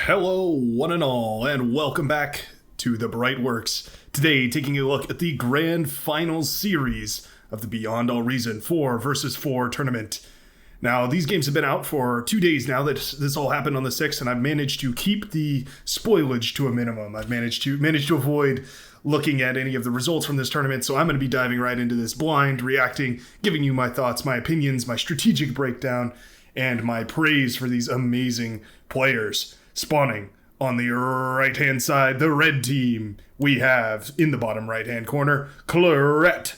Hello, one and all, and welcome back to the Brightworks. Today, taking a look at the Grand Finals series of the Beyond All Reason 4 vs 4 tournament. Now, these games have been out for 2 days now that this all happened on the 6th, and I've managed to keep the spoilage to a minimum. I've managed to avoid looking at any of the results from this tournament, so I'm going to be diving right into this blind, reacting, giving you my thoughts, my opinions, my strategic breakdown, and my praise for these amazing players. Spawning on the right-hand side, the red team, we have, in the bottom right-hand corner, Claret.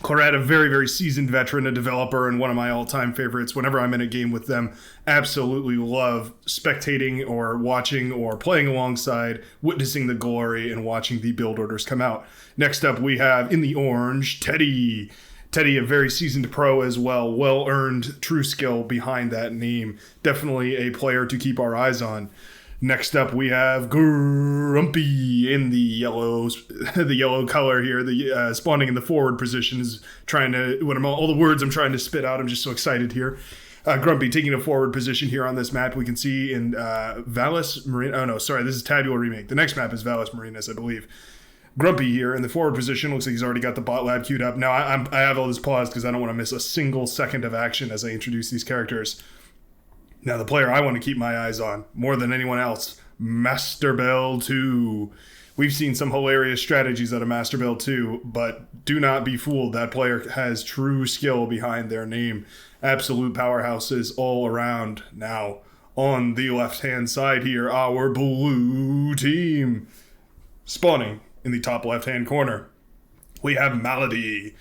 Claret, a very, very seasoned veteran, a developer, and one of my all-time favorites. Whenever I'm in a game with them, absolutely love spectating or watching or playing alongside, witnessing the glory, and watching the build orders come out. Next up, we have, in the orange, Teddy. Teddy, a very seasoned pro as well. Well-earned true skill behind that name. Definitely a player to keep our eyes on. Next up, we have Grumpy in the yellow color here. The spawning in the forward position is trying to, all the words I'm trying to spit out, I'm just so excited here. Grumpy taking a forward position here on this map. We can see in Valis Marina. Oh no, sorry, this is Tabula Remake. The next map is Valis Marinas, I believe. Grumpy here in the forward position. Looks like he's already got the bot lab queued up. Now, I have all this paused because I don't want to miss a single second of action as I introduce these characters. Now, the player I want to keep my eyes on, more than anyone else, Master Bell 2. We've seen some hilarious strategies out of Master Bell 2, but do not be fooled. That player has true skill behind their name. Absolute powerhouses all around. Now, on the left-hand side here, our blue team. Spawning in the top left-hand corner, we have Malady.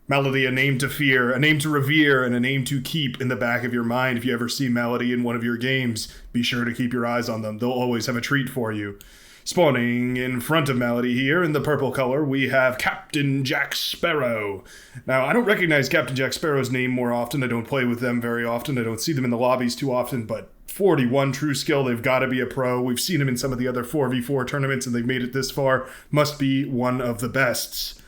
Malady, a name to fear, a name to revere, and a name to keep in the back of your mind. If you ever see Malady in one of your games, be sure to keep your eyes on them. They'll always have a treat for you. Spawning in front of Malady here in the purple color, we have Captain Jack Sparrow. Now, I don't recognize Captain Jack Sparrow's name more often. I don't play with them very often. I don't see them in the lobbies too often, but 41 true skill. They've got to be a pro. We've seen him in some of the other 4v4 tournaments, and they've made it this far. Must be one of the bests.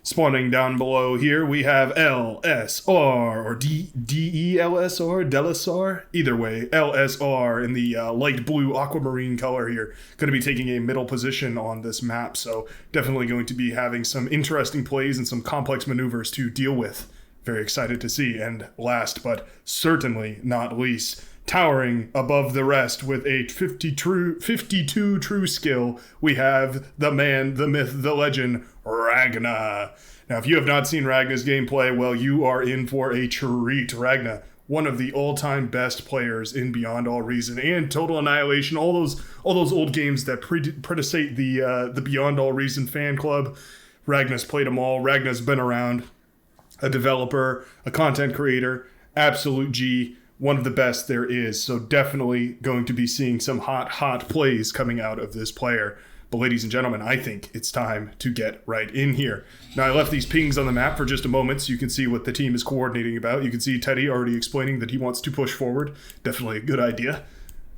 Spawning down below here, we have LSR, or DELSR, Delisar? Either way, LSR in the light blue aquamarine color here. Going to be taking a middle position on this map, so definitely going to be having some interesting plays and some complex maneuvers to deal with. Very excited to see. And last but certainly not least, towering above the rest with a 52 true skill, we have the man, the myth, the legend, Ragna. Now, if you have not seen Ragna's gameplay, well, you are in for a treat. Ragna, one of the all-time best players in Beyond All Reason and Total Annihilation, all those old games that predecate the Beyond All Reason fan club. Ragna's played them all. Ragna's been around, a developer, a content creator, absolute G. One of the best there is, so definitely going to be seeing some hot plays coming out of this player. But ladies and gentlemen, I think it's time to get right in here. Now, I left these pings on the map for just a moment so you can see what the team is coordinating about. You can see Teddy already explaining that he wants to push forward. Definitely a good idea.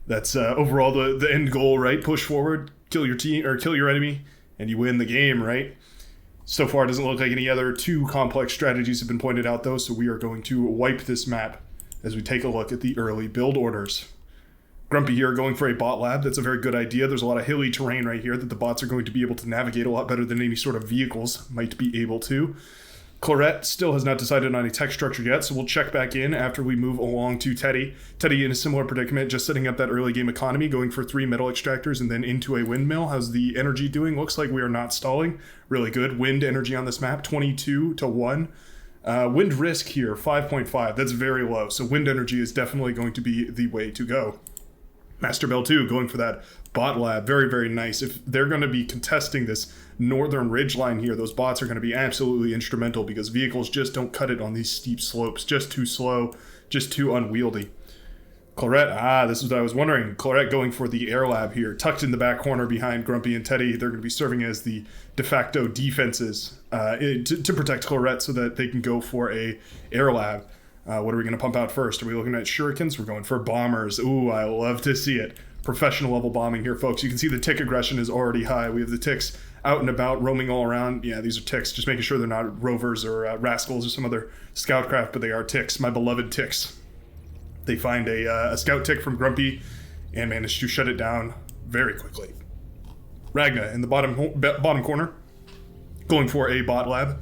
That's overall the end goal, right? Push forward, kill your team or kill your enemy, and you win the game, right? So far, it doesn't look like any other too complex strategies have been pointed out, though, so we are going to wipe this map as we take a look at the early build orders. Grumpy here going for a bot lab. That's a very good idea. There's a lot of hilly terrain right here that the bots are going to be able to navigate a lot better than any sort of vehicles might be able to. Claret still has not decided on a tech structure yet, so we'll check back in after we move along to Teddy. Teddy in a similar predicament, just setting up that early game economy, going for 3 metal extractors and then into a windmill. How's the energy doing? Looks like we are not stalling. Really good. Wind energy on this map, 22 to 1. Wind risk here, 5.5. That's very low, so wind energy is definitely going to be the way to go. Master Bell 2 going for that bot lab. Very, very nice. If they're going to be contesting this northern ridge line here, those bots are going to be absolutely instrumental because vehicles just don't cut it on these steep slopes. Just too slow, just too unwieldy. Claret, this is what I was wondering. Claret going for the air lab here, tucked in the back corner behind Grumpy and Teddy. They're going to be serving as the de facto defenses to protect Claret so that they can go for a air lab. What are we going to pump out first? Are we looking at shurikens? We're going for bombers. Ooh, I love to see it. Professional level bombing here, folks. You can see the tick aggression is already high. We have the ticks out and about, roaming all around. Yeah, these are ticks. Just making sure they're not rovers or rascals or some other scout craft, but they are ticks. My beloved ticks. They find a scout tick from Grumpy and managed to shut it down very quickly. Ragna in the bottom corner, going for a bot lab.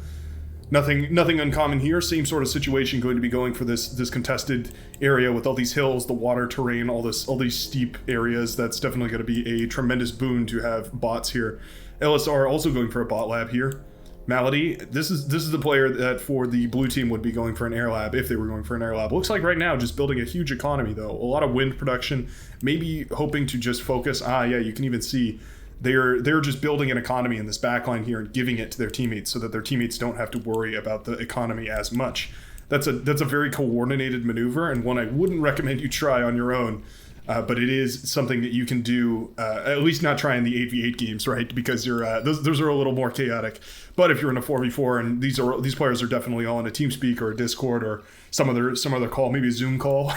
Nothing uncommon here. Same sort of situation going to be going for this contested area with all these hills, the water terrain, all these steep areas. That's definitely going to be a tremendous boon to have bots here. LSR also going for a bot lab here. Malady, this is the player that for the blue team would be going for an air lab if they were going for an air lab. Looks like right now just building a huge economy though. A lot of wind production, maybe hoping to just focus. Yeah, you can even see they're just building an economy in this backline here and giving it to their teammates so that their teammates don't have to worry about the economy as much. That's a very coordinated maneuver and one I wouldn't recommend you try on your own. But it is something that you can do, at least not try in the 8v8 games, right? Because you're those are a little more chaotic. But if you're in a 4v4 and these players are definitely all in a TeamSpeak or a Discord or some other call, maybe a Zoom call.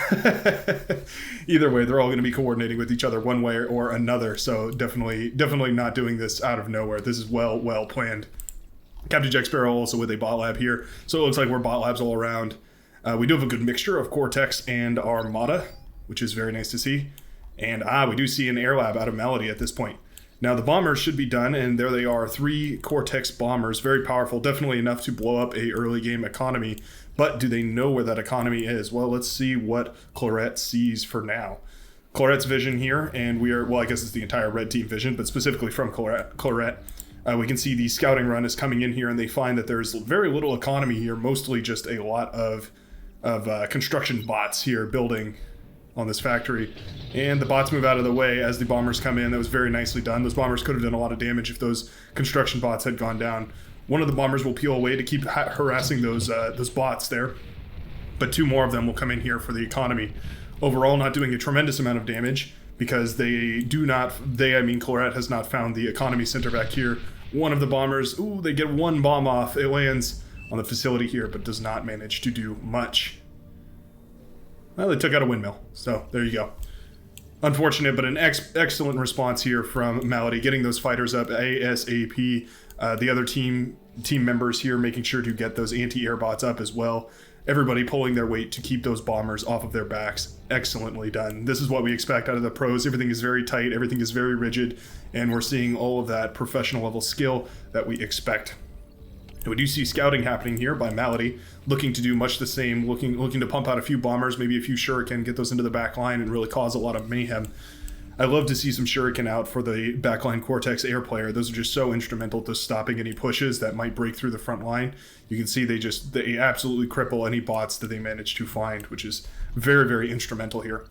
Either way, they're all going to be coordinating with each other one way or another. So definitely not doing this out of nowhere. This is well planned. Captain Jack Sparrow also with a bot lab here. So it looks like we're bot labs all around. We do have a good mixture of Cortex and Armada, which is very nice to see. And we do see an air lab out of Malady at this point. Now the bombers should be done, and there they are, 3 Cortex bombers, very powerful, definitely enough to blow up a early game economy. But do they know where that economy is? Well, let's see what Claret sees for now. Claret's vision here, and I guess it's the entire red team vision, but specifically from Claret. We can see the scouting run is coming in here, and they find that there's very little economy here, mostly just a lot of construction bots here building on this factory, and the bots move out of the way as the bombers come in. That was very nicely done. Those bombers could have done a lot of damage if those construction bots had gone down. One of the bombers will peel away to keep harassing those bots there, but 2 more of them will come in here for the economy. Overall, not doing a tremendous amount of damage because Claret has not found the economy center back here. One of the bombers, they get 1 bomb off. It lands on the facility here, but does not manage to do much. Well, they took out a windmill, so there you go. Unfortunate, but an excellent response here from Malady, getting those fighters up ASAP. The other team members here making sure to get those anti-air bots up as well. Everybody pulling their weight to keep those bombers off of their backs. Excellently done. This is what we expect out of the pros. Everything is very tight, everything is very rigid, and we're seeing all of that professional level skill that we expect. And we do see scouting happening here by Malady, looking to do much the same, looking to pump out a few bombers, maybe a few shuriken, get those into the back line and really cause a lot of mayhem. I love to see some shuriken out for the backline Cortex air player. Those are just so instrumental to stopping any pushes that might break through the front line. You can see they absolutely cripple any bots that they manage to find, which is very, very instrumental here.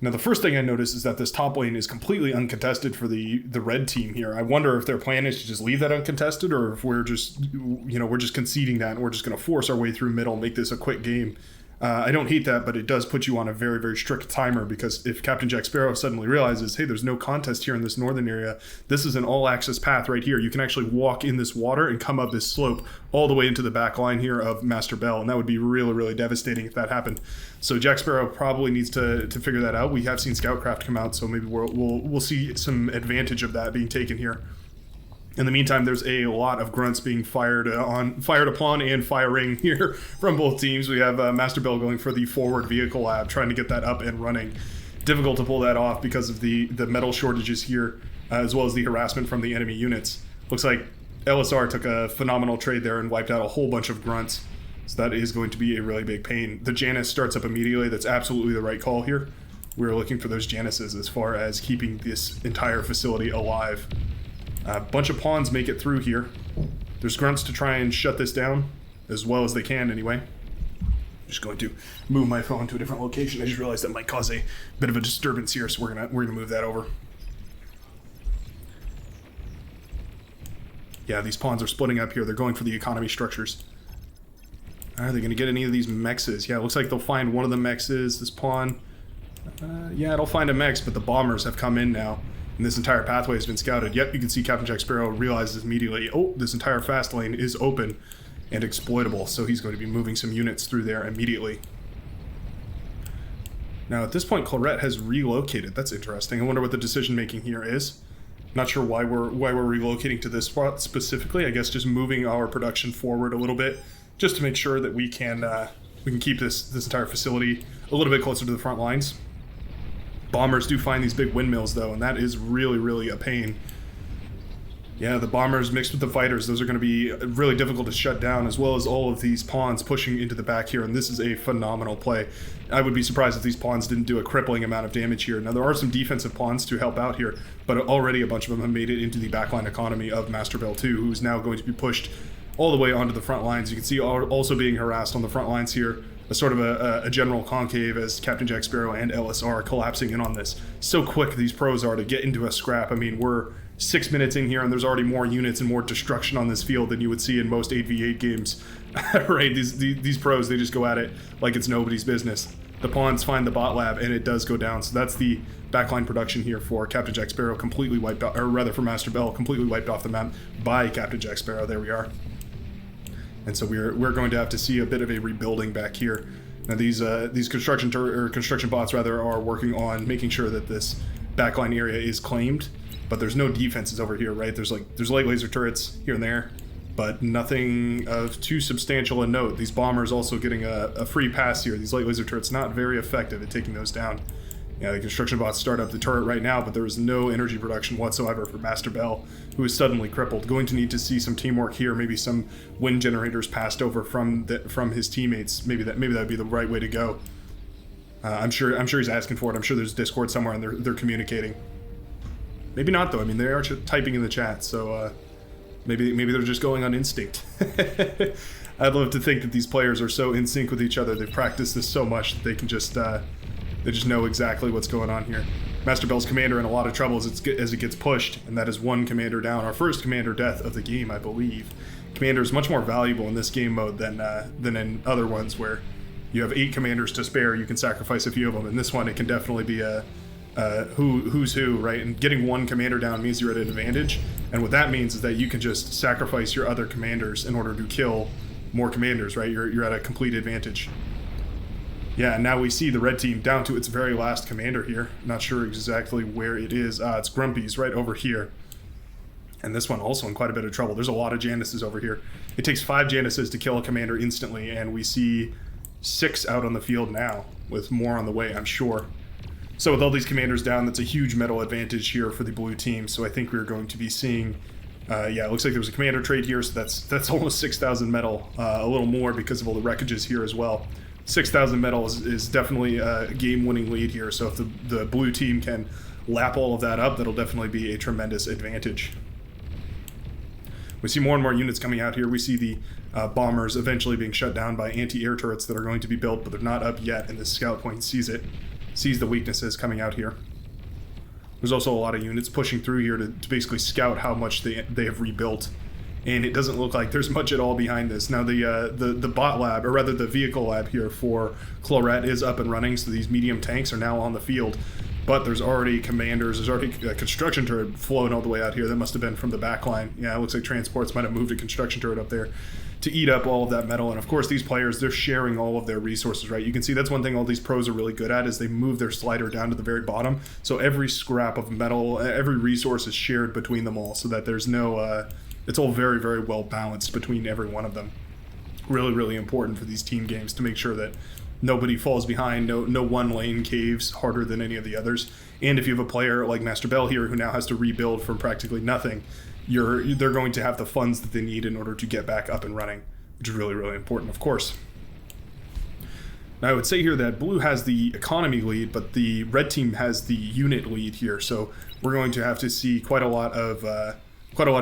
Now, the first thing I notice is that this top lane is completely uncontested for the red team here. I wonder if their plan is to just leave that uncontested, or if we're just conceding that and we're just going to force our way through middle, make this a quick game. I don't hate that, but it does put you on a very, very strict timer, because if Captain Jack Sparrow suddenly realizes, hey, there's no contest here in this northern area, this is an all-access path right here. You can actually walk in this water and come up this slope all the way into the back line here of Master Bell, and that would be really, really devastating if that happened. So Jack Sparrow probably needs to figure that out. We have seen Scoutcraft come out, so maybe we'll see some advantage of that being taken here. In the meantime, there's a lot of grunts being fired upon and firing here from both teams. We have Master Bell going for the forward vehicle lab, trying to get that up and running. Difficult to pull that off because of the metal shortages here, as well as the harassment from the enemy units. Looks like LSR took a phenomenal trade there and wiped out a whole bunch of grunts. So that is going to be a really big pain. The Janus starts up immediately. That's absolutely the right call here. We're looking for those Januses as far as keeping this entire facility alive. A bunch of pawns make it through here. There's grunts to try and shut this down, as well as they can anyway. Just going to move my phone to a different location. I just realized that might cause a bit of a disturbance here, so we're gonna move that over. Yeah, these pawns are splitting up here. They're going for the economy structures. Are they gonna get any of these mexes? Yeah, it looks like they'll find one of the mexes. This pawn. Yeah, it'll find a mex, but the bombers have come in now. And this entire pathway has been scouted. Yep, you can see Captain Jack Sparrow realizes immediately, oh, this entire fast lane is open and exploitable, so he's going to be moving some units through there immediately. Now, at this point, Claret has relocated. That's interesting. I wonder what the decision-making here is. Not sure why we're relocating to this spot specifically. I guess just moving our production forward a little bit, just to make sure that we can keep this entire facility a little bit closer to the front lines. Bombers do find these big windmills, though, and that is really, really a pain. Yeah, the bombers mixed with the fighters, those are going to be really difficult to shut down, as well as all of these pawns pushing into the back here, and this is a phenomenal play. I would be surprised if these pawns didn't do a crippling amount of damage here. Now, there are some defensive pawns to help out here, but already a bunch of them have made it into the backline economy of Master Bell 2, who's now going to be pushed all the way onto the front lines. You can see also being harassed on the front lines here, a sort of a general concave as Captain Jack Sparrow and LSR collapsing in on this. So quick these pros are to get into a scrap. I mean, we're 6 minutes in here and there's already more units and more destruction on this field than you would see in most 8v8 games. Right, these pros, they just go at it like it's nobody's business. The pawns find the bot lab and it does go down. So that's the backline production here for Captain Jack Sparrow, completely wiped out, or rather for Master Bell, completely wiped off the map by Captain Jack Sparrow. There we are. And so we're going to have to see a bit of a rebuilding back here. Now these construction bots rather are working on making sure that this backline area is claimed, but there's no defenses over here, right? There's light laser turrets here and there, but nothing of too substantial a note. These bombers also getting a free pass here. These light laser turrets not very effective at taking those down. Yeah, the construction bots start up the turret right now, but there is no energy production whatsoever for Master Bell, who is suddenly crippled. Going to need to see some teamwork here, maybe some wind generators passed over from his teammates. Maybe that would be the right way to go. I'm sure he's asking for it. I'm sure there's Discord somewhere and they're communicating. Maybe not though. I mean, they are typing in the chat, so maybe they're just going on instinct. I'd love to think that these players are so in sync with each other. They've practiced this so much that they can just they just know exactly what's going on here. Master Bell's commander in a lot of trouble as it gets pushed, and that is one commander down. Our first commander death of the game, I believe. Commander is much more valuable in this game mode than in other ones where you have 8 commanders to spare. You can sacrifice a few of them. In this one, it can definitely be a who's who, right? And getting one commander down means you're at an advantage. And what that means is that you can just sacrifice your other commanders in order to kill more commanders, right? You're at a complete advantage. Yeah, and now we see the red team down to its very last commander here. Not sure exactly where it is. It's Grumpy's right over here. And this one also in quite a bit of trouble. There's a lot of Janices over here. It takes 5 Janices to kill a commander instantly, and we see 6 out on the field now, with more on the way, I'm sure. So with all these commanders down, that's a huge metal advantage here for the blue team. So I think we're going to be seeing, yeah, it looks like there was a commander trade here, so that's almost 6,000 metal, a little more because of all the wreckages here as well. 6,000 metal is definitely a game-winning lead here, so if the blue team can lap all of that up, that'll definitely be a tremendous advantage. We see more and more units coming out here. We see the bombers eventually being shut down by anti-air turrets that are going to be built, but they're not up yet, and this scout point sees the weaknesses coming out here. There's also a lot of units pushing through here to basically scout how much they have rebuilt. And it doesn't look like there's much at all behind this. Now the bot lab, or rather the vehicle lab here for Chlorette is up and running, so these medium tanks are now on the field. But there's already commanders, there's already a construction turret flown all the way out here. That must have been from the back line. Yeah, it looks like transports might have moved a construction turret up there to eat up all of that metal. And of course these players, they're sharing all of their resources, right? You can see that's one thing all these pros are really good at is they move their slider down to the very bottom. So every scrap of metal, every resource is shared between them all so that there's no... it's all very, very well balanced between every one of them. Really, really important for these team games to make sure that nobody falls behind, no one lane caves harder than any of the others. And if you have a player like Master Bell here who now has to rebuild from practically nothing, they're going to have the funds that they need in order to get back up and running, which is really, really important, of course. Now I would say here that blue has the economy lead, but the red team has the unit lead here. So we're going to have to see quite a lot of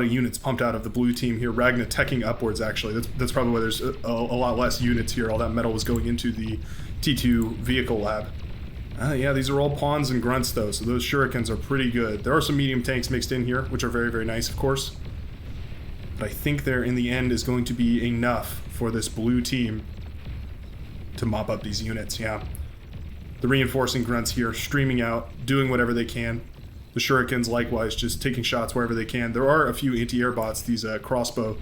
units pumped out of the blue team here. Ragna teching upwards, actually. That's probably why there's a lot less units here. All that metal was going into the T2 vehicle lab. Yeah, these are all pawns and grunts, though, so those shurikens are pretty good. There are some medium tanks mixed in here, which are very, very nice, of course. But I think there, in the end, is going to be enough for this blue team to mop up these units, yeah. The reinforcing grunts here, streaming out, doing whatever they can. The shurikens, likewise, just taking shots wherever they can. There are a few anti-air bots, these crossbow,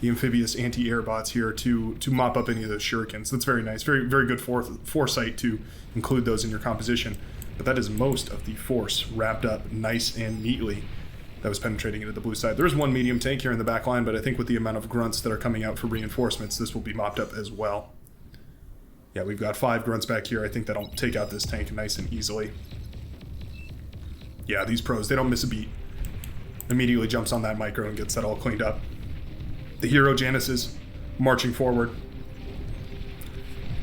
the amphibious anti-air bots here to mop up any of those shurikens. That's very nice. Very, very good foresight to include those in your composition. But that is most of the force wrapped up nice and neatly that was penetrating into the blue side. There is one medium tank here in the back line, but I think with the amount of grunts that are coming out for reinforcements, this will be mopped up as well. Yeah, we've got 5 grunts back here. I think that'll take out this tank nice and easily. Yeah, these pros, they don't miss a beat. Immediately jumps on that micro and gets that all cleaned up. The hero Janices marching forward.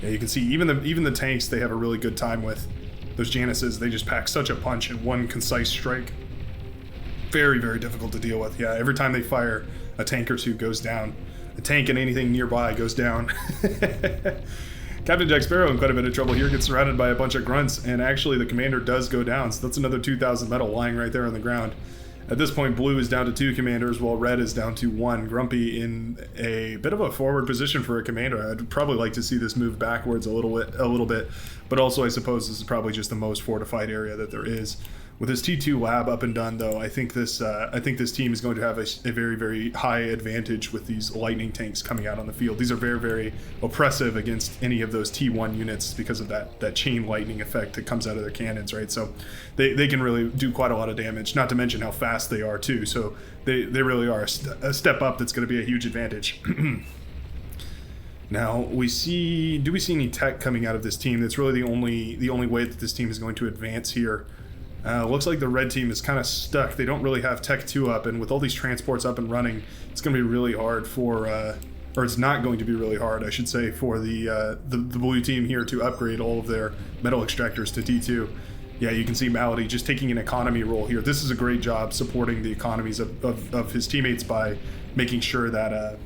Yeah, you can see even the tanks they have a really good time with. Those Janices, they just pack such a punch in one concise strike. Very, very difficult to deal with. Yeah, every time they fire, a tank or two goes down. A tank and anything nearby goes down. Captain Jack Sparrow in quite a bit of trouble here, gets surrounded by a bunch of grunts, and actually the commander does go down, so that's another 2,000 metal lying right there on the ground. At this point, blue is down to 2 commanders, while red is down to 1. Grumpy in a bit of a forward position for a commander. I'd probably like to see this move backwards a little bit, but also I suppose this is probably just the most fortified area that there is. With his T2 lab up and done, though, I think this team is going to have a very, very high advantage with these lightning tanks coming out on the field. These are very, very oppressive against any of those T1 units because of that chain lightning effect that comes out of their cannons, right? So they can really do quite a lot of damage, not to mention how fast they are, too. So they really are a step up that's going to be a huge advantage. Now, do we see any tech coming out of this team? That's really the only way that this team is going to advance here. Looks like the red team is kind of stuck. They don't really have Tech 2 up, and with all these transports up and running, it's going to be really hard for, or it's not going to be really hard, I should say, for the blue team here to upgrade all of their metal extractors to T2. Yeah, you can see Malady just taking an economy role here. This is a great job supporting the economies of his teammates by making sure that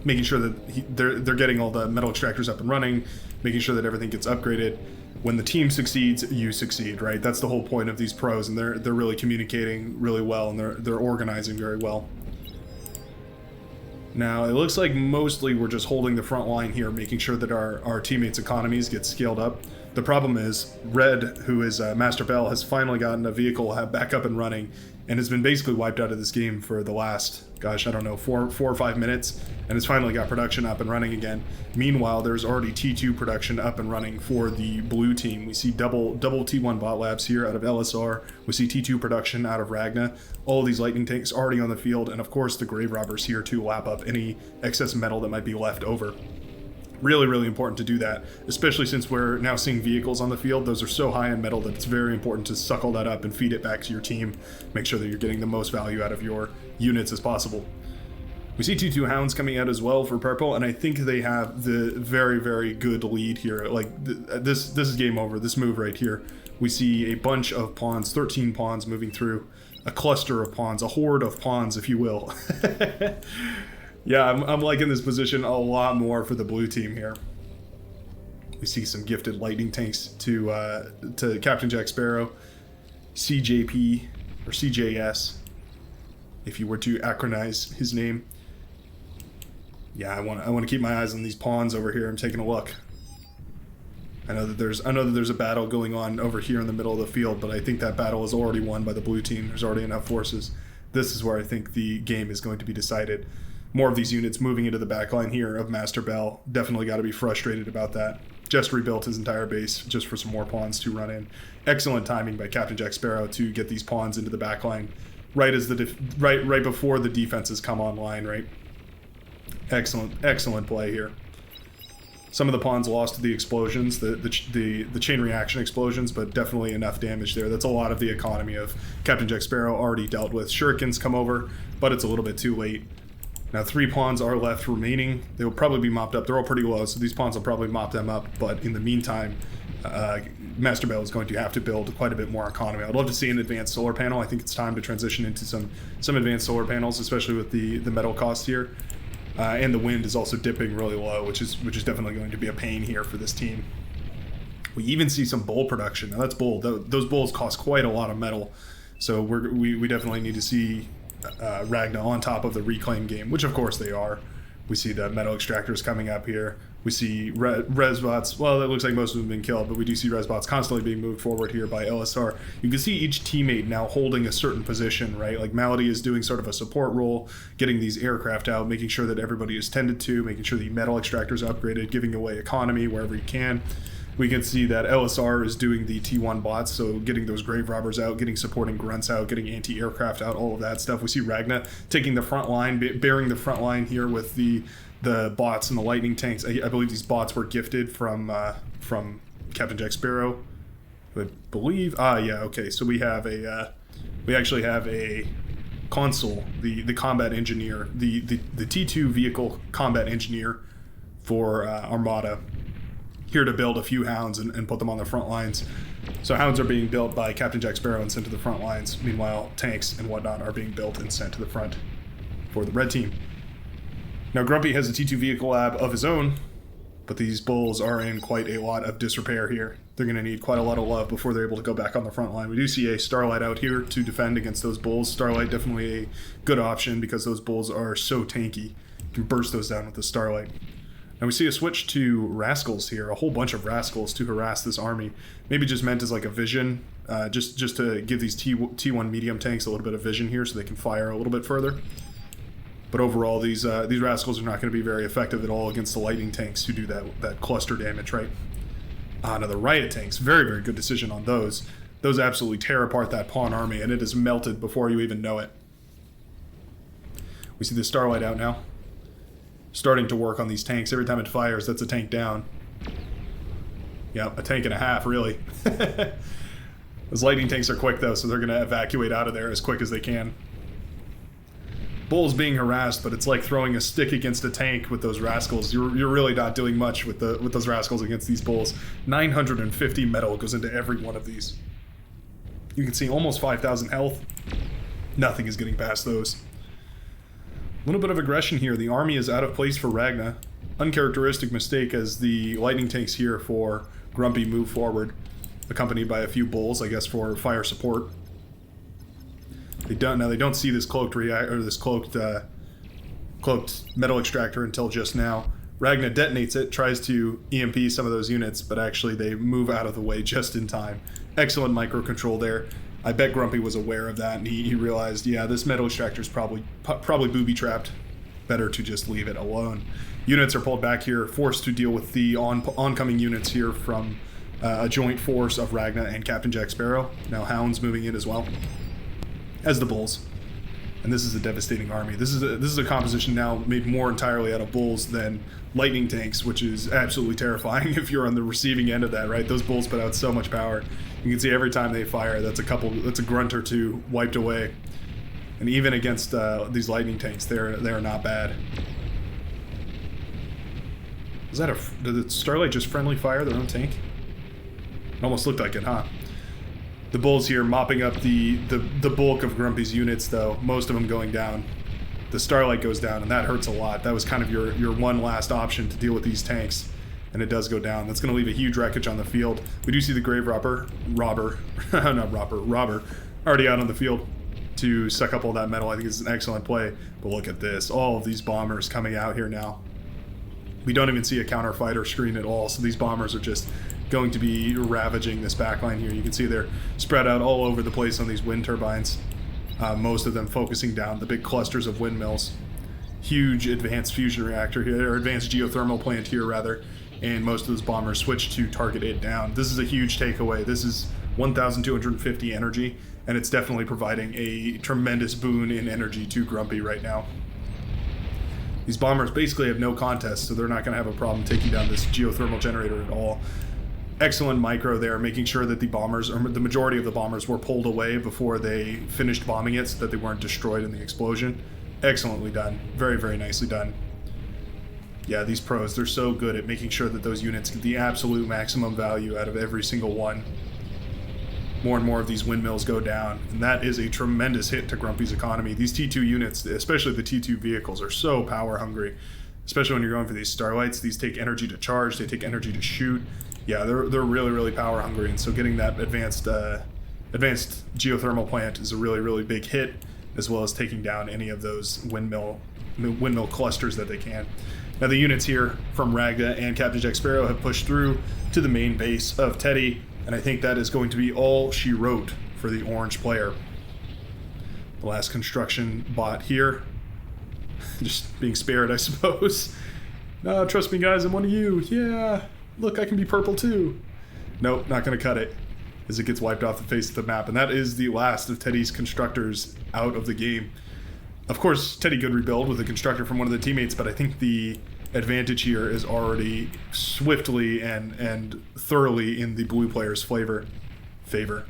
they're getting all the metal extractors up and running, making sure that everything gets upgraded. When the team succeeds, you succeed, right? That's the whole point of these pros, and they're really communicating really well, and they're organizing very well. Now, it looks like mostly we're just holding the front line here, making sure that our teammates' economies get scaled up. The problem is, Red, who is Master Bell, has finally gotten a vehicle back up and running, and has been basically wiped out of this game for the last, gosh, I don't know, 4 or 5 minutes, and has finally got production up and running again. Meanwhile, there's already T2 production up and running for the blue team. We see double T1 bot labs here out of LSR. We see T2 production out of Ragna. All of these lightning tanks already on the field, and of course the grave robbers here to lap up any excess metal that might be left over. Really, really important to do that, especially since we're now seeing vehicles on the field. Those are so high in metal that it's very important to suck all that up and feed it back to your team. Make sure that you're getting the most value out of your units as possible. We see T2 Hounds coming out as well for purple, and I think they have the very, very good lead here. Like, this is game over. This move right here. We see a bunch of pawns, 13 pawns moving through, a cluster of pawns, a horde of pawns, if you will. Yeah, I'm liking this position a lot more for the blue team here. We see some gifted lightning tanks to Captain Jack Sparrow, CJP, or CJS, if you were to acronize his name. Yeah, I want to keep my eyes on these pawns over here. I'm taking a look. I know that there's a battle going on over here in the middle of the field, but I think that battle is already won by the blue team. There's already enough forces. This is where I think the game is going to be decided. More of these units moving into the backline here of Master Bell. Definitely got to be frustrated about that. Just rebuilt his entire base just for some more pawns to run in. Excellent timing by Captain Jack Sparrow to get these pawns into the backline right as right before the defenses come online, right? Excellent play here. Some of the pawns lost to the explosions, the chain reaction explosions, but definitely enough damage there. That's a lot of the economy of Captain Jack Sparrow already dealt with. Shurikens come over, but it's a little bit too late. Now 3 pawns are left remaining. They will probably be mopped up. They're all pretty low, so these pawns will probably mop them up. But in the meantime, Master Bell is going to have to build quite a bit more economy. I'd love to see an advanced solar panel. I think it's time to transition into some advanced solar panels, especially with the metal cost here. And the wind is also dipping really low, which is definitely going to be a pain here for this team. We even see some bull production. Now that's bull. Those bulls cost quite a lot of metal, so we definitely need to see Ragna on top of the reclaim game, which of course they are. We see the metal extractors coming up here. We see resbots. Well, it looks like most of them have been killed, but we do see resbots constantly being moved forward here by LSR. You can see each teammate now holding a certain position, right? Like Malady is doing sort of a support role, getting these aircraft out, making sure that everybody is tended to, making sure the metal extractors are upgraded, giving away economy wherever you can. We can see that LSR is doing the T1 bots, so getting those grave robbers out, getting supporting grunts out, getting anti-aircraft out, all of that stuff. We see Ragna taking the front line, bearing the front line here with the bots and the lightning tanks. I believe these bots were gifted from Captain Jack Sparrow. I believe. Yeah. Okay. So we have we actually have a consul, the combat engineer, the T2 vehicle combat engineer for Armada, here to build a few hounds and put them on the front lines. So hounds are being built by Captain Jack Sparrow and sent to the front lines. Meanwhile, tanks and whatnot are being built and sent to the front for the red team. Now Grumpy has a T2 vehicle lab of his own, but these bulls are in quite a lot of disrepair here. They're going to need quite a lot of love before they're able to go back on the front line. We do see a Starlight out here to defend against those bulls. Starlight definitely a good option because those bulls are so tanky. You can burst those down with the Starlight. And we see a switch to Rascals here, a whole bunch of Rascals to harass this army. Maybe just meant as like a vision, just to give these T1 medium tanks a little bit of vision here so they can fire a little bit further. But overall, these Rascals are not going to be very effective at all against the lightning tanks who do that cluster damage, right? Now the riot tanks, very, very good decision on those. Those absolutely tear apart that pawn army, and it is melted before you even know it. We see the Starlight out now, starting to work on these tanks. Every time it fires, that's a tank down. Yep, a tank and a half, really. Those lightning tanks are quick, though, so they're going to evacuate out of there as quick as they can. Bull's being harassed, but it's like throwing a stick against a tank with those Rascals. You're really not doing much with those Rascals against these bulls. 950 metal goes into every one of these. You can see almost 5,000 health. Nothing is getting past those. A little bit of aggression here. The army is out of place for Ragna. Uncharacteristic mistake as the lightning tanks here for Grumpy move forward, accompanied by a few bulls, I guess, for fire support. They don't see this cloaked cloaked metal extractor until just now. Ragna detonates it, tries to EMP some of those units, but actually they move out of the way just in time. Excellent microcontrol there. I bet Grumpy was aware of that, and he realized, yeah, this metal extractor is probably booby-trapped. Better to just leave it alone. Units are pulled back here, forced to deal with the oncoming units here from a joint force of Ragna and Captain Jack Sparrow. Now Hounds moving in as well, as the bulls. And this is a devastating army. This is a composition now made more entirely out of bulls than lightning tanks, which is absolutely terrifying if you're on the receiving end of that, right? Those bulls put out so much power. You can see every time they fire, that's a grunt or two wiped away. And even against these lightning tanks, they're not bad. Did the Starlight just friendly fire their own tank? It almost looked like it, huh? The bulls here mopping up the bulk of Grumpy's units, though, most of them going down. The Starlight goes down, and that hurts a lot. That was kind of your one last option to deal with these tanks, and it does go down. That's going to leave a huge wreckage on the field. We do see the Grave Robber, already out on the field to suck up all that metal. I think it's an excellent play, but look at this. All of these bombers coming out here now. We don't even see a counter-fighter screen at all, so these bombers are just going to be ravaging this backline here. You can see they're spread out all over the place on these wind turbines, most of them focusing down the big clusters of windmills. Huge advanced fusion reactor here, or advanced geothermal plant here rather, and most of those bombers switch to target it down. This is a huge takeaway. This is 1,250 energy, and it's definitely providing a tremendous boon in energy to Grumpy right now. These bombers basically have no contest, so they're not going to have a problem taking down this geothermal generator at all. Excellent micro there, making sure that the bombers, or the majority of the bombers, were pulled away before they finished bombing it so that they weren't destroyed in the explosion. Excellently done. Very, very nicely done. Yeah, these pros, they're so good at making sure that those units get the absolute maximum value out of every single one. More and more of these windmills go down, and that is a tremendous hit to Grumpy's economy. These T2 units, especially the T2 vehicles, are so power hungry, especially when you're going for these Starlights. These take energy to charge, they take energy to shoot. Yeah, they're really, really power hungry, and so getting that advanced geothermal plant is a really, really big hit, as well as taking down any of those windmill clusters that they can. Now the units here from Ragna and Captain Jack Sparrow have pushed through to the main base of Teddy, and I think that is going to be all she wrote for the orange player. The last construction bot here. Just being spared, I suppose. No, trust me guys, I'm one of you. Yeah, look, I can be purple too. Nope, not gonna cut it, as it gets wiped off the face of the map. And that is the last of Teddy's constructors out of the game. Of course, Teddy could rebuild with a constructor from one of the teammates, but I think the advantage here is already swiftly and thoroughly in the blue player's flavor. favor.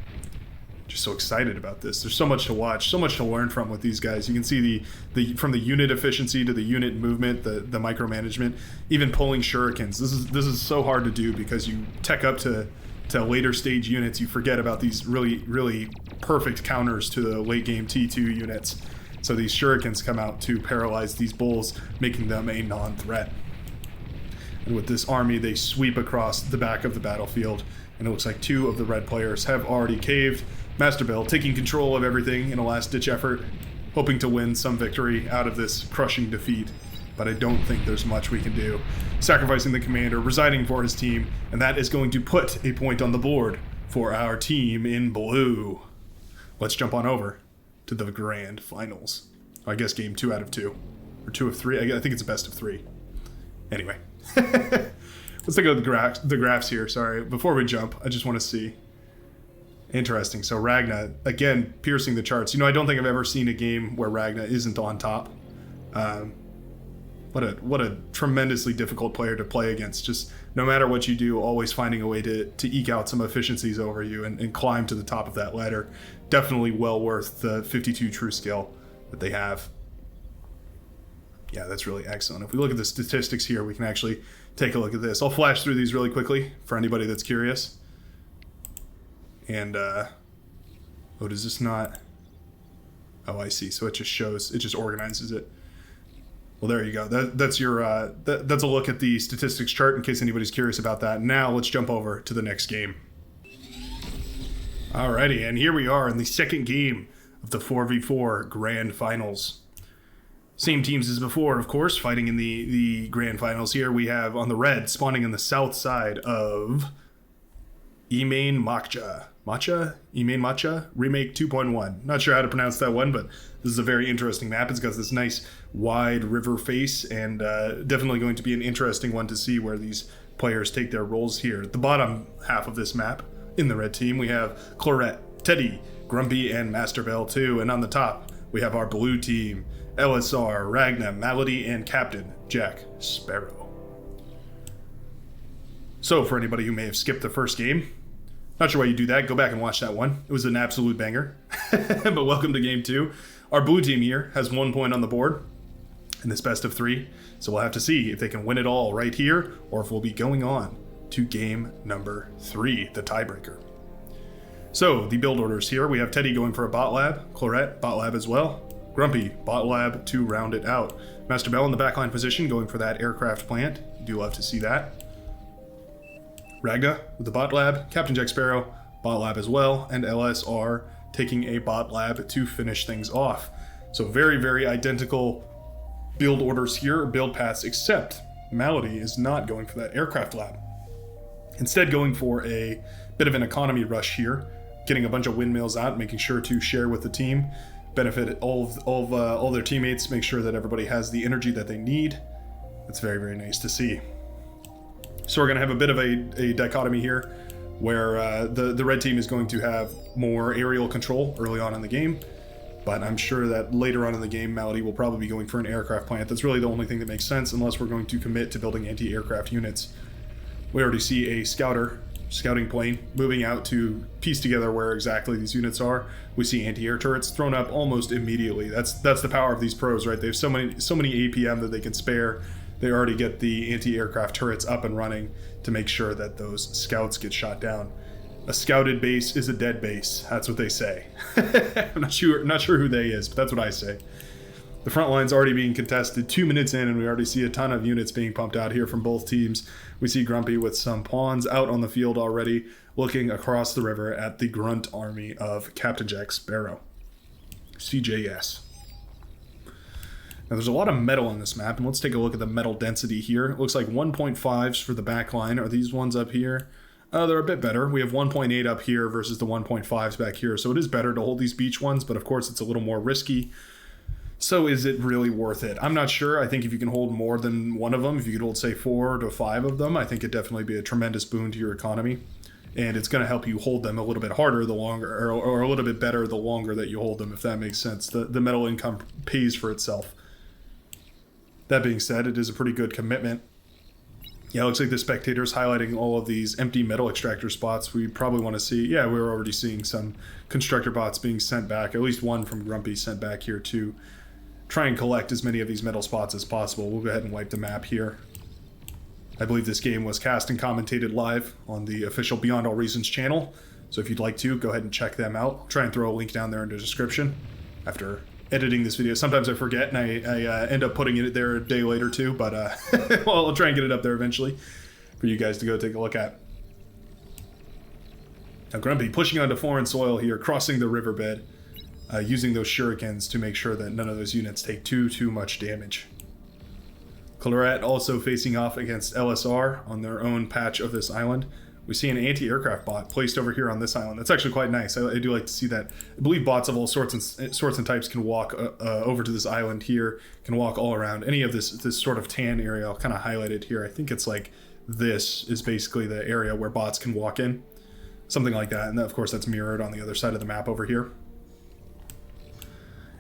Just so excited about this. There's so much to watch, so much to learn from with these guys. You can see the from the unit efficiency to the unit movement, the micromanagement, even pulling shurikens. This is so hard to do because you tech up to later stage units. You forget about these really perfect counters to the late game T2 units. So these shurikens come out to paralyze these bulls, making them a non-threat. And with this army, they sweep across the back of the battlefield, and it looks like 2 of the red players have already caved. Master Bill taking control of everything in a last-ditch effort, hoping to win some victory out of this crushing defeat. But I don't think there's much we can do. Sacrificing the commander, resigning for his team, and that is going to put a point on the board for our team in blue. Let's jump on over to the grand finals. I guess game 2 out of 2. Or 2 of 3. I think it's a best of 3. Anyway. Let's take a look at the graphs here. Sorry. Before we jump, I just want to see. Interesting. So Ragna, again, piercing the charts. You know, I don't think I've ever seen a game where Ragna isn't on top. What a tremendously difficult player to play against. Just no matter what you do, always finding a way to eke out some efficiencies over you and climb to the top of that ladder. Definitely well worth the 52 true skill that they have. Yeah, that's really excellent. If we look at the statistics here, we can actually take a look at this. I'll flash through these really quickly for anybody that's curious. And, oh, does this not? Oh, I see. So it just organizes it. Well, there you go. That's your, that's a look at the statistics chart in case anybody's curious about that. Now let's jump over to the next game. Alrighty, and here we are in the second game of the 4v4 Grand Finals. Same teams as before, of course, fighting in the Grand Finals here. We have on the red, spawning in the south side of Emain Matcha. Emain Matcha? Remake 2.1. Not sure how to pronounce that one, but this is a very interesting map. It's got this nice wide river face, and definitely going to be an interesting one to see where these players take their roles here. At the bottom half of this map, in the red team, we have Clorette, Teddy, Grumpy, and Master Bell too. And on the top, we have our blue team, LSR, Ragna, Malady, and Captain Jack Sparrow. So for anybody who may have skipped the first game, not sure why you do that, go back and watch that one. It was an absolute banger. But welcome to game 2. Our blue team here has 1 point on the board in this best of 3. So we'll have to see if they can win it all right here, or if we'll be going on to game number 3, the tiebreaker. So the build orders here, we have Teddy going for a bot lab, Clorette, bot lab as well, Grumpy, bot lab to round it out. Master Bell in the backline position going for that aircraft plant. You do love to see that. Ragna with the bot lab, Captain Jack Sparrow, bot lab as well, and LSR taking a bot lab to finish things off. So very, very identical build orders here, build paths, except Malady is not going for that aircraft lab. Instead going for a bit of an economy rush here, getting a bunch of windmills out, making sure to share with the team, benefit all their teammates, make sure that everybody has the energy that they need. That's very, very nice to see. So we're going to have a bit of a dichotomy here, where the red team is going to have more aerial control early on in the game, but I'm sure that later on in the game, Malady will probably be going for an aircraft plant. That's really the only thing that makes sense, unless we're going to commit to building anti-aircraft units. We already see a scouting plane moving out to piece together where exactly these units are. We see anti-air turrets thrown up almost immediately. That's the power of these pros, right? They have so many APM that they can spare. They already get the anti-aircraft turrets up and running to make sure that those scouts get shot down. A scouted base is a dead base. That's what they say. I'm not sure who they is, but that's what I say. The front line's already being contested 2 minutes in, and we already see a ton of units being pumped out here from both teams. We see Grumpy with some pawns out on the field already, looking across the river at the grunt army of Captain Jack Sparrow. CJS. Now there's a lot of metal on this map, and let's take a look at the metal density here. It looks like 1.5s for the back line. Are these ones up here? They're a bit better. We have 1.8 up here versus the 1.5s back here, so it is better to hold these beach ones, but of course it's a little more risky. So is it really worth it? I'm not sure. I think if you can hold more than one of them, if you could hold, say, 4 to 5 of them, I think it'd definitely be a tremendous boon to your economy. And it's going to help you hold them a little bit harder the longer, or a little bit better the longer that you hold them, if that makes sense. The metal income pays for itself. That being said, it is a pretty good commitment. Yeah, it looks like the spectator's highlighting all of these empty metal extractor spots. We probably want to see, yeah, we're already seeing some constructor bots being sent back, at least one from Grumpy sent back here to try and collect as many of these metal spots as possible. We'll go ahead and wipe the map here. I believe this game was cast and commentated live on the official Beyond All Reasons channel, so if you'd like to, go ahead and check them out. I'll try and throw a link down there in the description after editing this video. Sometimes I forget and I end up putting it there a day later too, but well, I'll try and get it up there eventually for you guys to go take a look at. Now Grumpy pushing onto foreign soil here, crossing the riverbed, using those shurikens to make sure that none of those units take too much damage. Colorat also facing off against LSR on their own patch of this island. We see an anti-aircraft bot placed over here on this island. That's actually quite nice. I do like to see that. I believe bots of all sorts and types can walk over to this island here, can walk all around. Any of this sort of tan area, I'll kind of highlight it here. I think it's like this is basically the area where bots can walk in. Something like that. And of course that's mirrored on the other side of the map over here.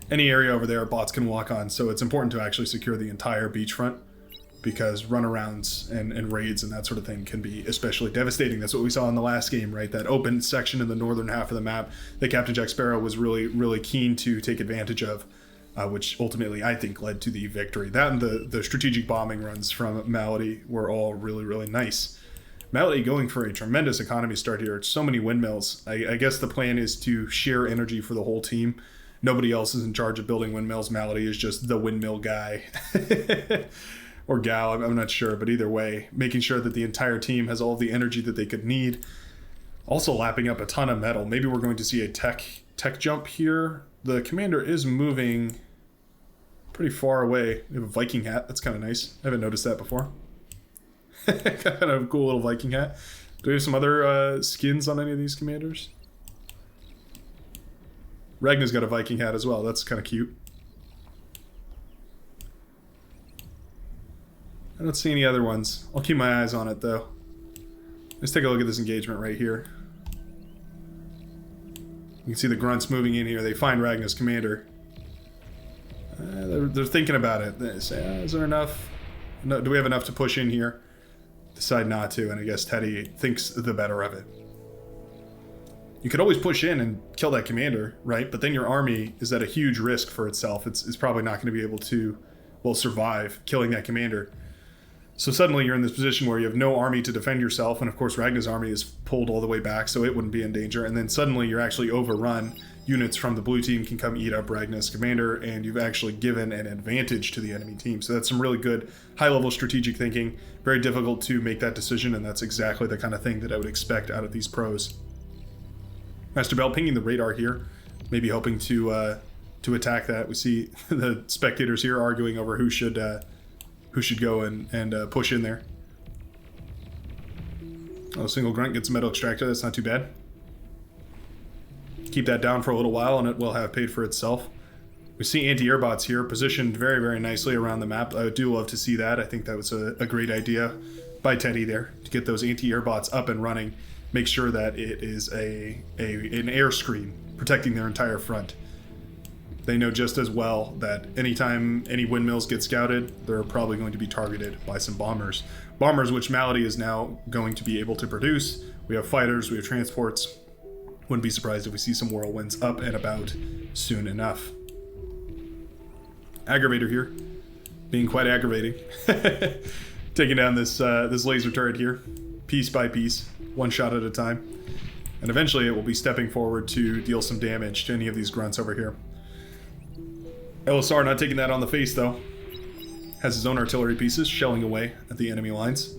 Any area over there bots can walk on, so it's important to actually secure the entire beachfront, because runarounds and raids and that sort of thing can be especially devastating. That's what we saw in the last game, right? That open section in the northern half of the map that Captain Jack Sparrow was really keen to take advantage of, which ultimately I think led to the victory. That and the strategic bombing runs from Malady were all really nice. Malady going for a tremendous economy start here. So many windmills. I guess the plan is to share energy for the whole team. Nobody else is in charge of building windmills. Malady is just the windmill guy. Or gal, I'm not sure, but either way, making sure that the entire team has all the energy that they could need. Also lapping up a ton of metal. Maybe we're going to see a tech jump here. The commander is moving pretty far away. We have a Viking hat. That's kind of nice. I haven't noticed that before. Kind of a cool little Viking hat. Do we have some other skins on any of these commanders? Ragnar's got a Viking hat as well. That's kind of cute. I don't see any other ones. I'll keep my eyes on it though. Let's take a look at this engagement right here. You can see the grunts moving in here. They find Ragnar's commander. They're thinking about it. They say, is there enough? No, do we have enough to push in here? Decide not to, and I guess Teddy thinks the better of it. You could always push in and kill that commander, right? But then your army is at a huge risk for itself. It's probably not going to be able to, well, survive killing that commander. So suddenly you're in this position where you have no army to defend yourself, and of course Ragnar's army is pulled all the way back, so it wouldn't be in danger, and then suddenly you're actually overrun. Units from the blue team can come eat up Ragnar's commander, and you've actually given an advantage to the enemy team. So that's some really good high-level strategic thinking. Very difficult to make that decision, and that's exactly the kind of thing that I would expect out of these pros. Master Bell pinging the radar here, maybe hoping to attack that. We see the spectators here arguing over who should go and push in there. Oh, single grunt gets a metal extractor. That's not too bad. Keep that down for a little while and it will have paid for itself. We see anti-air bots here positioned very nicely around the map. I do love to see that. I think that was a great idea by Teddy there to get those anti-air bots up and running. Make sure that it is an air screen protecting their entire front. They know just as well that anytime any windmills get scouted, they're probably going to be targeted by some bombers. Bombers, which Malady is now going to be able to produce. We have fighters, we have transports. Wouldn't be surprised if we see some whirlwinds up and about soon enough. Aggravator here, being quite aggravating. Taking down this laser turret here, piece by piece, one shot at a time. And eventually it will be stepping forward to deal some damage to any of these grunts over here. LSR not taking that on the face though. Has his own artillery pieces shelling away at the enemy lines.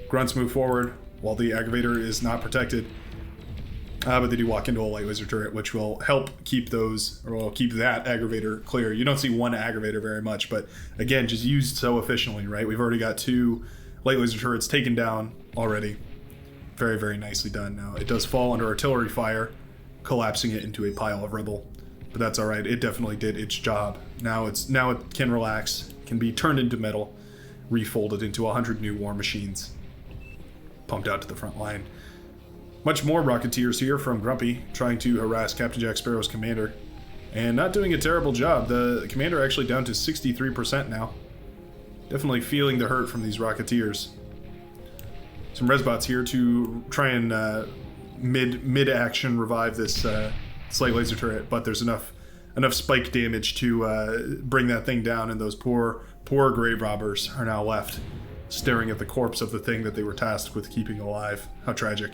Grunts move forward while the aggravator is not protected. But they do walk into a light laser turret, which will help keep those, or will keep that aggravator clear. You don't see one aggravator very much, but again, just used so efficiently, right? We've already got 2 light laser turrets taken down already. Very nicely done. Now, it does fall under artillery fire, collapsing it into a pile of rubble. But that's all right. It definitely did its job. Now it can relax, can be turned into metal, refolded into 100 new war machines, pumped out to the front line. Much more Rocketeers here from Grumpy, trying to harass Captain Jack Sparrow's commander. And not doing a terrible job. The commander actually down to 63% now. Definitely feeling the hurt from these Rocketeers. some res bots here to try and mid-action revive this slight laser turret, but there's enough spike damage to bring that thing down, and those poor grave robbers are now left staring at the corpse of the thing that they were tasked with keeping alive. How tragic.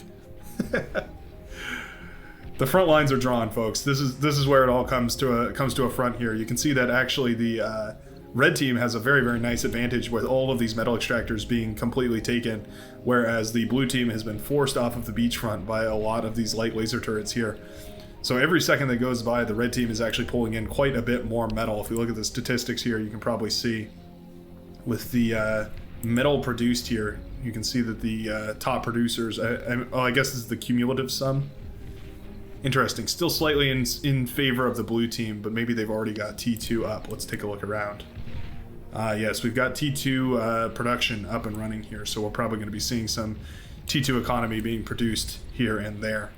The front lines are drawn, folks. This is where it all comes to a front here. You can see that actually the red team has a very, very nice advantage with all of these metal extractors being completely taken, whereas the blue team has been forced off of the beachfront by a lot of these light laser turrets here. So every second that goes by, the red team is actually pulling in quite a bit more metal. If we look at the statistics here, you can probably see with the metal produced here, you can see that the top producers, I guess this is the cumulative sum. Interesting. Still slightly in favor of the blue team, but maybe they've already got T2 up. Let's take a look around. Yes, we've got T2 production up and running here, so we're probably going to be seeing some T2 economy being produced here and there.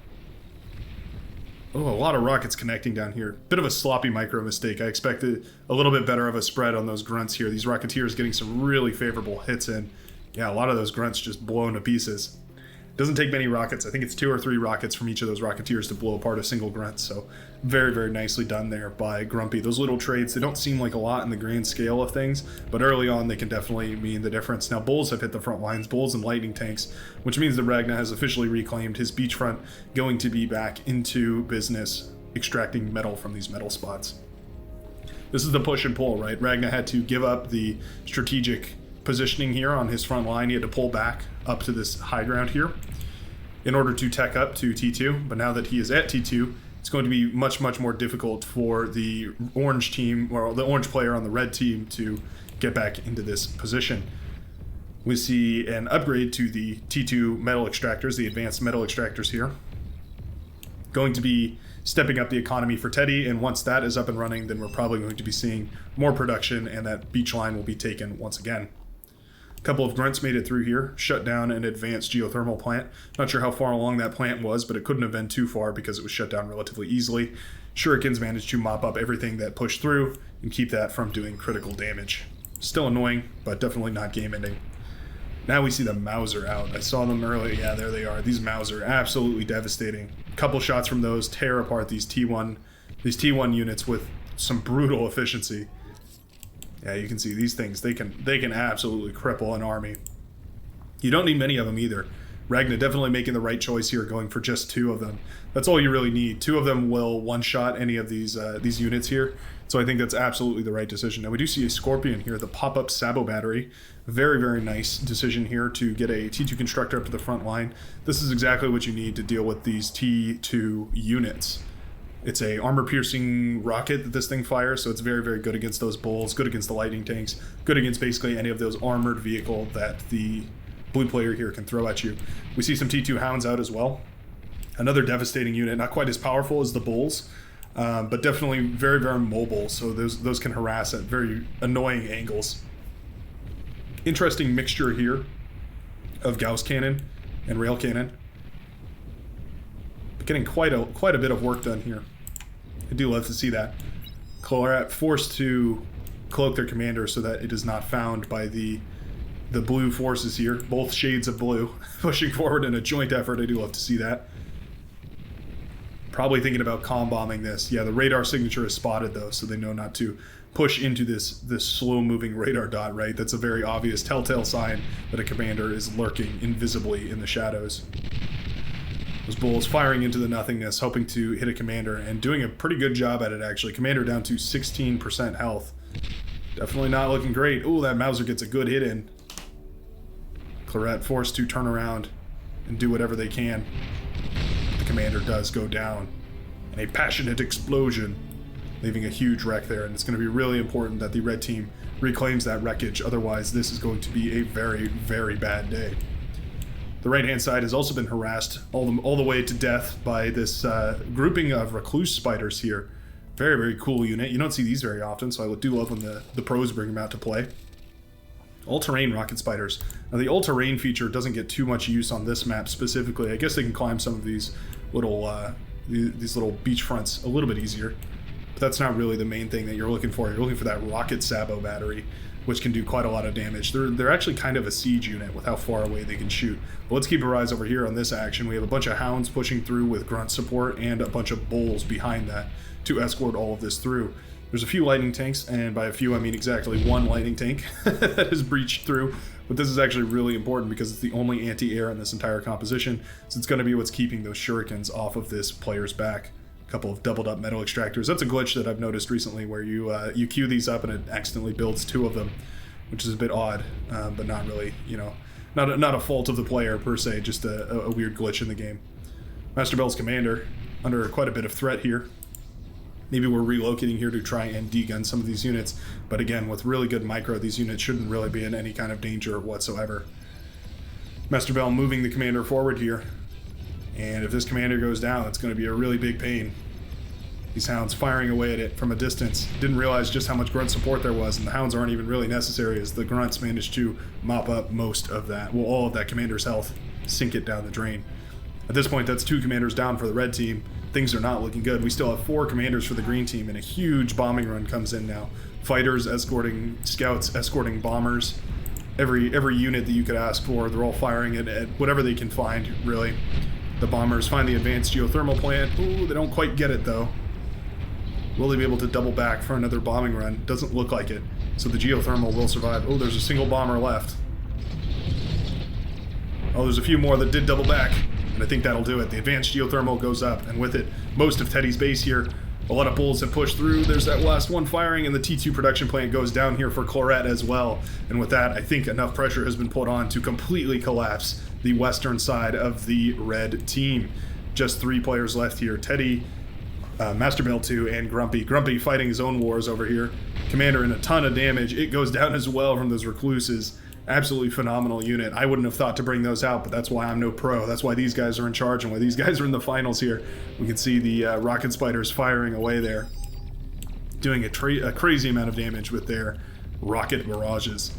Oh, a lot of rockets connecting down here. Bit of a sloppy micro mistake. I expected a little bit better of a spread on those grunts here. These Rocketeers getting some really favorable hits in. Yeah, a lot of those grunts just blown to pieces. Doesn't take many rockets. I think it's 2 or 3 rockets from each of those Rocketeers to blow apart a single grunt. So very, very nicely done there by Grumpy. Those little trades, they don't seem like a lot in the grand scale of things, but early on they can definitely mean the difference. Now Bulls have hit the front lines, Bulls and Lightning tanks, which means that Ragna has officially reclaimed his beachfront, going to be back into business, extracting metal from these metal spots. This is the push and pull, right? Ragna had to give up the strategic positioning here on his front line. He had to pull back up to this high ground here in order to tech up to T2, but now that he is at T2, it's going to be much, much more difficult for the orange team, or the orange player on the red team, to get back into this position. We see an upgrade to the T2 metal extractors, the advanced metal extractors here. Going to be stepping up the economy for Teddy, and once that is up and running, then we're probably going to be seeing more production, and that beach line will be taken once again. A couple of grunts made it through here, shut down an advanced geothermal plant. Not sure how far along that plant was, but it couldn't have been too far because it was shut down relatively easily. Shurikens managed to mop up everything that pushed through and keep that from doing critical damage. Still annoying, but definitely not game ending. Now we see the Mauser out. I saw them earlier. Yeah, there they are. These Mauser, absolutely devastating. A couple shots from those tear apart these T1 units with some brutal efficiency. Yeah, you can see these things. They can absolutely cripple an army. You don't need many of them either. Ragna definitely making the right choice here, going for just 2 of them. That's all you really need. 2 of them will one-shot any of these units here. So I think that's absolutely the right decision. Now we do see a Scorpion here, the pop-up Sabo battery. Very, very nice decision here to get a T2 constructor up to the front line. This is exactly what you need to deal with these T2 units. It's a armor-piercing rocket that this thing fires, so it's very, very good against those bulls, good against the lightning tanks, good against basically any of those armored vehicle that the blue player here can throw at you. We see some T2 Hounds out as well. Another devastating unit, not quite as powerful as the bulls, but definitely very, very mobile, so those can harass at very annoying angles. Interesting mixture here of Gauss cannon and rail cannon. But getting quite a bit of work done here. I do love to see that. Claret forced to cloak their commander so that it is not found by the blue forces here. Both shades of blue pushing forward in a joint effort. I do love to see that. Probably thinking about calm bombing this. Yeah, the radar signature is spotted though, so they know not to push into this slow-moving radar dot, right? That's a very obvious telltale sign that a commander is lurking invisibly in the shadows. Those bulls firing into the nothingness, hoping to hit a commander, and doing a pretty good job at it, actually. Commander down to 16% health. Definitely not looking great. Ooh, that Mauser gets a good hit in. Claret forced to turn around and do whatever they can. The commander does go down. And a passionate explosion, leaving a huge wreck there, and it's going to be really important that the red team reclaims that wreckage, otherwise this is going to be a very, very bad day. The right-hand side has also been harassed all the way to death by this grouping of recluse spiders here. Very, very cool unit. You don't see these very often, so I do love when the pros bring them out to play. All-terrain rocket spiders. Now the all-terrain feature doesn't get too much use on this map specifically. I guess they can climb some of these little beach fronts a little bit easier. But that's not really the main thing that you're looking for. You're looking for that rocket Sabo battery. which can do quite a lot of damage. They're actually kind of a siege unit with how far away they can shoot. But let's keep our eyes over here on this action. We have a bunch of hounds pushing through with grunt support and a bunch of bulls behind that to escort all of this through. There's a few lightning tanks, and by a few I mean exactly one lightning tank that has breached through. But this is actually really important because it's the only anti-air in this entire composition, so it's going to be what's keeping those shurikens off of this player's back. A couple of doubled up metal extractors. That's a glitch that I've noticed recently where you queue these up and it accidentally builds two of them, which is a bit odd, but not really, not a fault of the player per se, just a weird glitch in the game. Master Bell's commander under quite a bit of threat here. Maybe we're relocating here to try and degun some of these units, but again, with really good micro, these units shouldn't really be in any kind of danger whatsoever. Master Bell moving the commander forward here, and if this commander goes down, it's going to be a really big pain. These hounds firing away at it from a distance. Didn't realize just how much grunt support there was, and the hounds aren't even really necessary as the grunts managed to mop up most of that, well, all of that commander's health, sink it down the drain. At this point, that's 2 commanders down for the red team. Things are not looking good. We still have 4 commanders for the green team, and a huge bombing run comes in now. Fighters escorting scouts, escorting bombers. Every unit that you could ask for, they're all firing at whatever they can find, really. The bombers find the advanced geothermal plant. Ooh, they don't quite get it, though. Will they be able to double back for another bombing run? Doesn't look like it. So the geothermal will survive. Oh, there's a single bomber left. Oh, there's a few more that did double back. And I think that'll do it. The advanced geothermal goes up, and with it, most of Teddy's base here. A lot of bulls have pushed through. There's that last one firing, and the T2 production plant goes down here for Chlorette as well. And with that, I think enough pressure has been put on to completely collapse the western side of the red team. Just 3 players left here. Teddy, Master Bell 2, and Grumpy. Grumpy fighting his own wars over here. Commander in a ton of damage. It goes down as well from those recluses. Absolutely phenomenal unit. I wouldn't have thought to bring those out, but that's why I'm no pro. That's why these guys are in charge and why these guys are in the finals here. We can see the rocket spiders firing away there, doing a crazy amount of damage with their rocket barrages.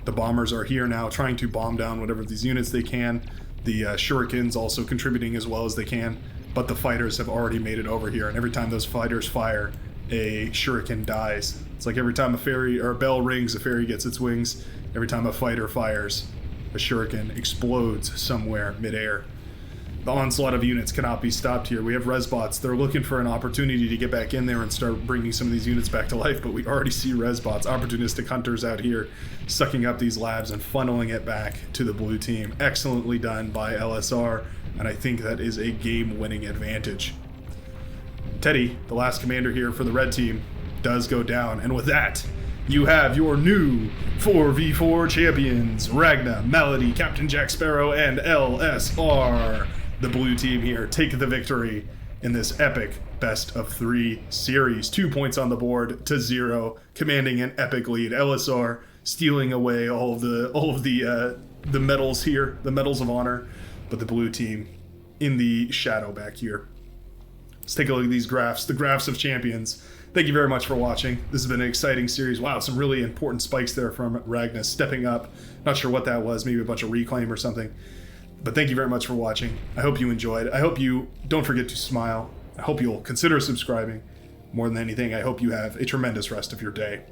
The bombers are here now trying to bomb down whatever these units they can. The shurikens also contributing as well as they can, but the fighters have already made it over here, and every time those fighters fire, a shuriken dies. It's like every time a fairy or a bell rings, a fairy gets its wings. Every time a fighter fires, a shuriken explodes somewhere midair. The onslaught of units cannot be stopped here. We have Resbots. They're looking for an opportunity to get back in there and start bringing some of these units back to life, but we already see Resbots, opportunistic hunters out here, sucking up these labs and funneling it back to the blue team. Excellently done by LSR, and I think that is a game-winning advantage. Teddy, the last commander here for the red team, does go down, and with that, you have your new 4v4 champions, Ragna, Malady, Captain Jack Sparrow, and LSR. The blue team here take the victory in this epic best-of-3 series. 2 points on the board to 0, commanding an epic lead. LSR stealing away all of the medals here, the medals of honor, but the blue team in the shadow back here. Let's take a look at these graphs, the graphs of champions. Thank you very much for watching. This has been an exciting series. Wow, some really important spikes there from Ragna stepping up. Not sure what that was, maybe a bunch of reclaim or something. But thank you very much for watching. I hope you enjoyed. I hope you don't forget to smile. I hope you'll consider subscribing. More than anything, I hope you have a tremendous rest of your day.